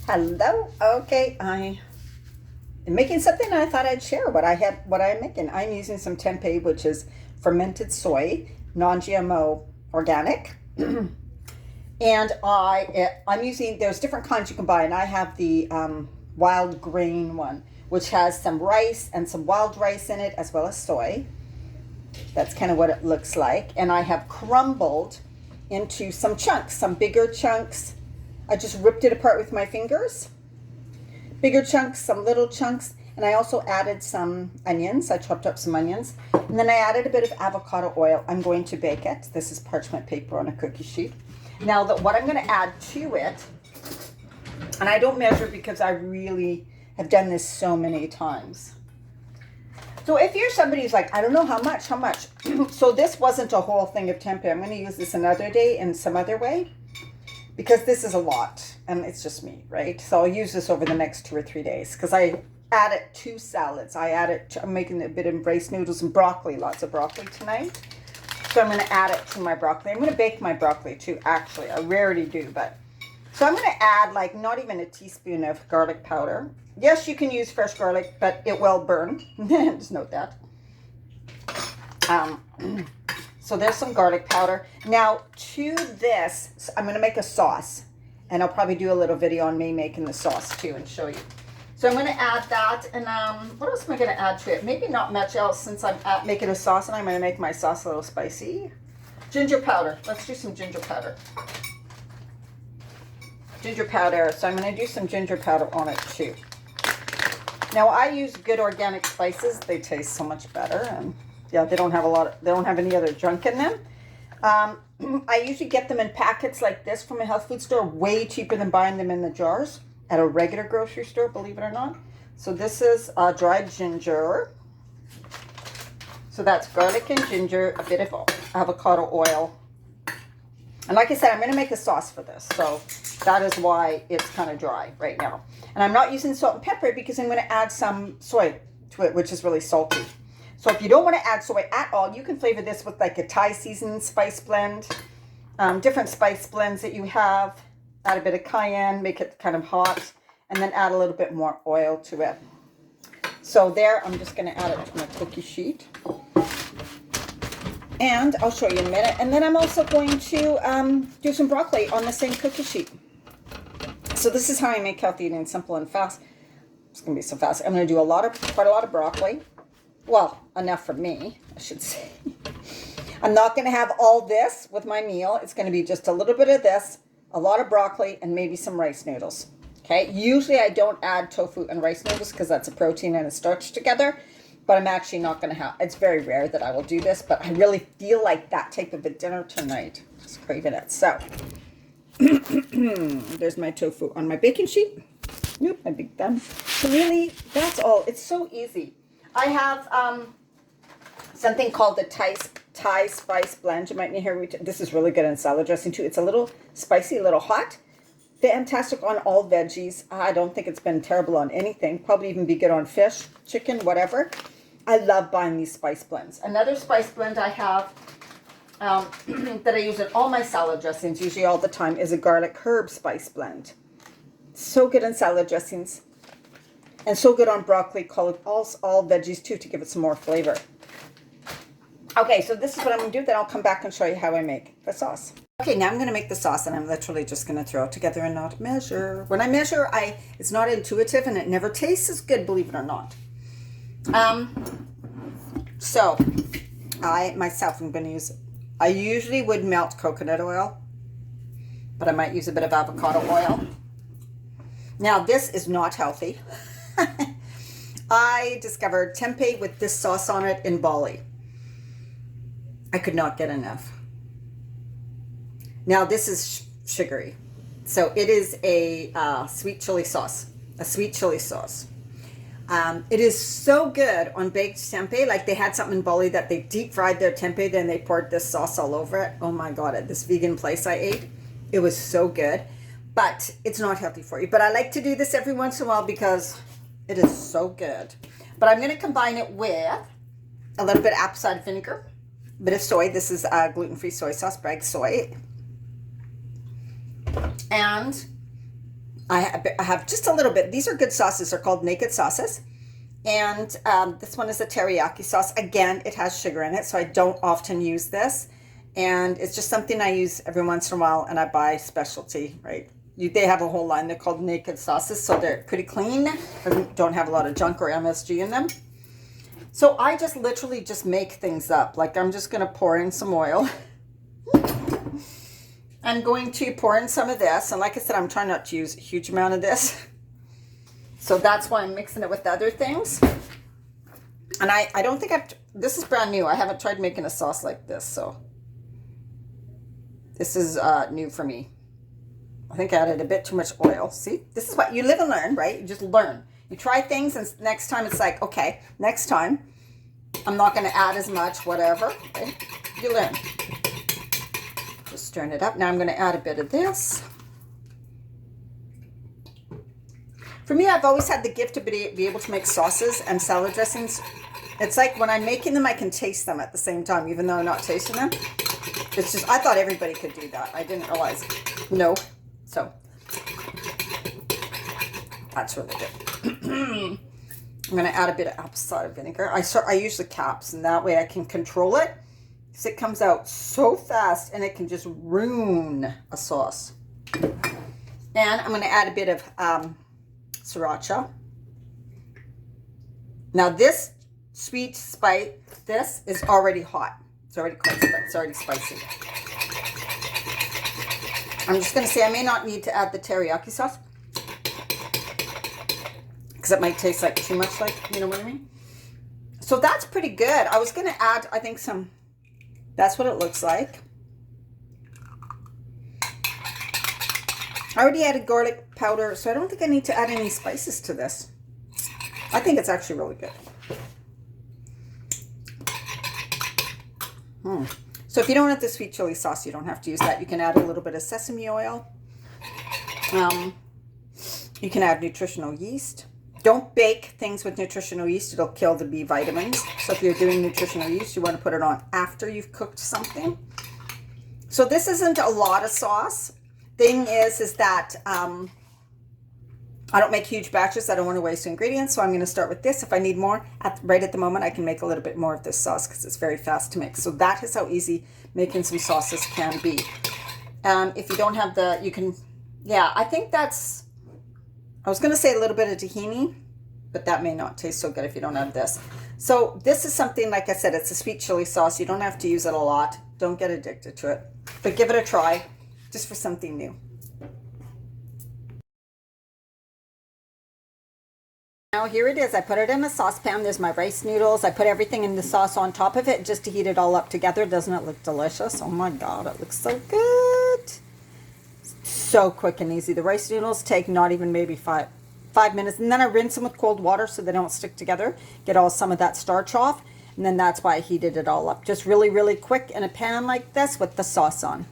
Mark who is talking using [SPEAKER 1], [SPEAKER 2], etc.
[SPEAKER 1] Hello. Okay, I am making something I thought I'd share what I'm making. I'm using some tempeh, which is fermented soy, non-GMO, organic. And I'm using, there's different kinds you can buy, and I have the wild grain one, which has some rice and some wild rice in it, as well as soy. That's kind of what it looks like. And I have crumbled into some chunks, some bigger chunks. I just ripped it apart with my fingers. Bigger chunks, some little chunks, and I also added some onions. I chopped up some onions, and then I added a bit of avocado oil. I'm going to bake it. This is parchment paper on a cookie sheet. Now, what I'm going to add to it, and I don't measure because I really have done this so many times. So if you're somebody who's like, I don't know how much. So this wasn't a whole thing of tempeh. I'm going to use this another day in some other way, because this is a lot, and it's just me, right? So I'll use this over the next 2 or 3 days, because I add it to salads. I'm making a bit of rice noodles and broccoli, lots of broccoli tonight. So I'm going to add it to my broccoli. I'm going to bake my broccoli too, actually. I rarely do, but. So I'm going to add like not even a teaspoon of garlic powder. Yes, you can use fresh garlic, but it will burn. Just note that. So there's some garlic powder. Now to this, I'm going to make a sauce, and I'll probably do a little video on me making the sauce too and show you. So I'm going to add that, and what else am I going to add to it? Maybe not much else, since I'm making a sauce, and I'm going to make my sauce a little spicy. Ginger powder. Let's do some ginger powder. Ginger powder. So I'm going to do some ginger powder on it too. Now I use good organic spices. They taste so much better, and yeah, they don't have any other junk in them. I usually get them in packets like this from a health food store, way cheaper than buying them in the jars at a regular grocery store, believe it or not. So this is dried ginger. So that's garlic and ginger, a bit of avocado oil. And like I said, I'm going to make a sauce for this. So that is why it's kind of dry right now. And I'm not using salt and pepper because I'm going to add some soy to it, which is really salty. So if you don't want to add soy at all, you can flavor this with like a Thai seasoned spice blend, different spice blends that you have. Add a bit of cayenne, make it kind of hot, and then add a little bit more oil to it. So there, I'm just going to add it to my cookie sheet. And I'll show you in a minute. And then I'm also going to do some broccoli on the same cookie sheet. So this is how I make healthy eating simple and fast. It's going to be so fast. I'm going to do quite a lot of broccoli. Well, enough for me, I should say. I'm not going to have all this with my meal. It's going to be just a little bit of this, a lot of broccoli, and maybe some rice noodles. Okay, usually I don't add tofu and rice noodles because that's a protein and a starch together, but I'm actually not going to have, it's very rare that I will do this, but I really feel like that type of a dinner tonight. Just craving it. So, there's my tofu on my baking sheet. Nope, my big thumb. So really, that's all. It's so easy. I have something called the Thai spice blend. You might hear me. This is really good in salad dressing too. It's a little spicy, a little hot. Fantastic on all veggies. I don't think it's been terrible on anything. Probably even be good on fish, chicken, whatever. I love buying these spice blends. Another spice blend I have that I use in all my salad dressings, usually all the time, is a garlic herb spice blend. So good in salad dressings. And so good on broccoli, all veggies too, to give it some more flavor. Okay, so this is what I'm going to do. Then I'll come back and show you how I make the sauce. Okay, now I'm going to make the sauce, and I'm literally just going to throw it together and not measure. When I measure, it's not intuitive, and it never tastes as good, believe it or not. So I'm going to use, I usually would melt coconut oil, but I might use a bit of avocado oil. Now, this is not healthy. I discovered tempeh with this sauce on it in Bali. I could not get enough. Now, this is sugary. So it is a sweet chili sauce. A sweet chili sauce. It is so good on baked tempeh. Like, they had something in Bali that they deep fried their tempeh, then they poured this sauce all over it. Oh my God, at this vegan place I ate, it was so good. But it's not healthy for you. But I like to do this every once in a while because it is so good. But I'm going to combine it with a little bit of apple cider vinegar, a bit of soy. This is gluten-free soy sauce, Bragg soy. And I have just a little bit. These are good sauces. They're called naked sauces. And this one is a teriyaki sauce. Again, it has sugar in it, so I don't often use this. And it's just something I use every once in a while, and I buy specialty, right? They have a whole line. They're called naked sauces, so they're pretty clean. Don't have a lot of junk or MSG in them. So I just literally just make things up. Like I'm just going to pour in some oil. I'm going to pour in some of this. And like I said, I'm trying not to use a huge amount of this. So that's why I'm mixing it with other things. And I don't think this is brand new. I haven't tried making a sauce like this. So this is new for me. I think I added a bit too much oil. See, this is what you live and learn, right? You just learn. You try things, and next time it's like, okay, next time I'm not going to add as much, whatever. Okay? You learn. Just stirring it up. Now I'm going to add a bit of this. For me, I've always had the gift to be able to make sauces and salad dressings. It's like when I'm making them, I can taste them at the same time, even though I'm not tasting them. It's just, I thought everybody could do that. I didn't realize. No. So, that's really good. I'm going to add a bit of apple cider vinegar. I use the caps, and that way I can control it. Because it comes out so fast, and it can just ruin a sauce. And I'm going to add a bit of sriracha. Now this sweet spice, this is already hot. It's already quite, it's already spicy. I'm just going to say I may not need to add the teriyaki sauce because it might taste like too much, like, you know what I mean? So that's pretty good. I was going to add, I think that's what it looks like. I already added garlic powder, so I don't think I need to add any spices to this. I think it's actually really good. So if you don't have the sweet chili sauce, you don't have to use that. You can add a little bit of sesame oil. You can add nutritional yeast. Don't bake things with nutritional yeast. It'll kill the B vitamins. So if you're doing nutritional yeast, you want to put it on after you've cooked something. So this isn't a lot of sauce. Thing is that I don't make huge batches. I don't want to waste ingredients, so I'm going to start with this. If I need more, right at the moment, I can make a little bit more of this sauce because it's very fast to make. So that is how easy making some sauces can be. If you don't have you can, yeah, I think that's, I was going to say a little bit of tahini, but that may not taste so good if you don't have this. So this is something, like I said, it's a sweet chili sauce. You don't have to use it a lot. Don't get addicted to it, but give it a try just for something new. Now here it is. I put it in a saucepan. There's my rice noodles. I put everything in the sauce on top of it just to heat it all up together. Doesn't it look delicious? Oh my God, it looks so good. So quick and easy. The rice noodles take not even maybe five minutes. And then I rinse them with cold water so they don't stick together. Get some of that starch off. And then that's why I heated it all up. Just really, really quick in a pan like this with the sauce on.